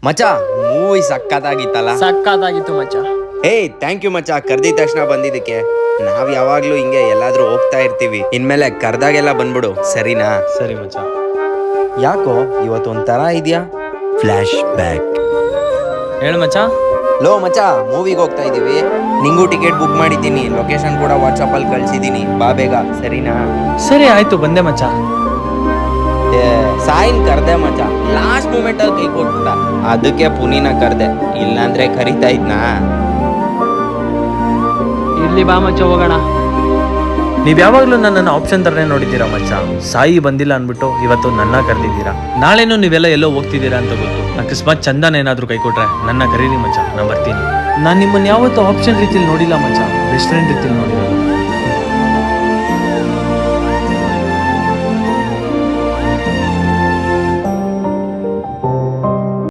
ಮಚ movie ಸಕ್ಕತ್ತಾಗಿತ್ತಲ್ಲ. ಸಕ್ಕತ್ತಾಗಿತ್ತು ಮಚ್ಚ. ಏಯ್ thank you ಮಚ, ಕರ್ದಿದ ತಕ್ಷಣ ಬಂದಿದ್ದಕ್ಕೆ. ನಾವ್ ಯಾವಾಗ್ಲೂ ಹಿಂಗೆ ಎಲ್ಲಾದ್ರೂ ಹೋಗ್ತಾ ಇರ್ತೀವಿ, ಇನ್ಮೇಲೆ ಕರ್ದಾಗೆಲ್ಲ ಬಂದ್ಬಿಡು, ಸರಿನಾ? ಸರಿ ಮಚ್ಚ. ಯಾಕೋ ಇವತ್ತು ಒಂಥರ ಇದೆಯಾ? Flash back. ಹೇಳು ಮಚ್ಚ. ಲೋ ಮಚ, ಮೂವಿಗೆ ಹೋಗ್ತಾ ಇದೀವಿ, ನಿಂಗೂ ಟಿಕೆಟ್ ಬುಕ್ ಮಾಡಿದ್ದೀನಿ, ಲೊಕೇಶನ್ ಕೂಡ ವಾಟ್ಸಪ್ ಅಲ್ಲಿ ಕಳ್ಸಿದೀನಿ, ಬಾ ಬೇಗ, ಸರಿನಾ? ಸರಿ ಆಯ್ತು, ಬಂದೆ ಮಚ್ಚ. ಸಾಯಿನ್ ಕರ್ದೆ ಮಚ, ಲಾಸ್ಟ್ ಮೂಮೆಂಟ್ ಅಲ್ಲಿ ಕೈ ಕೊಟ್ಬಿಟ್ಟ, ಅದಕ್ಕೆ ಪುನಿನ ಕರ್ದೆ, ಇಲ್ಲಾಂದ್ರೆ ಕರಿತಾ ಇದ್ನಾ? ಇರ್ಲಿ ಬಾ ಮಚ್ಚ, ಹೋಗೋಣ. ನೀವ್ ಯಾವಾಗ್ಲೂ ನನ್ನನ್ನು ಆಪ್ಷನ್ ತರನೇ ನೋಡಿದ್ದೀರಾ ಮಚ್ಚ. ಸಾಯಿ ಬಂದಿಲ್ಲ ಅನ್ಬಿಟ್ಟು ಇವತ್ತು ನನ್ನ ಕರೆದಿದ್ದೀರಾ. ನಾಳೆನೂ ನೀವೆಲ್ಲ ಎಲ್ಲೋ ಹೋಗ್ತಿದ್ದೀರಾ ಅಂತ ಗೊತ್ತು. ಅಕಸ್ಮಾತ್ ಚಂದನ ಏನಾದ್ರು ಕೈ ಕೊಟ್ರೆ ನನ್ನ ಕರೀರಿ ಮಚ್ಚ, ನಾ ಬರ್ತೀನಿ. ನಾನ್ ನಿಮ್ಮನ್ನ ಯಾವತ್ತೂ ಆಪ್ಷನ್ ರೀತಿಲಿ ನೋಡಿಲ್ಲ ಮಚ್ಚ, ಬೆಸ್ಟ್ ಫ್ರೆಂಡ್ ರೀತಿಲಿ ನೋಡಿರೋದು.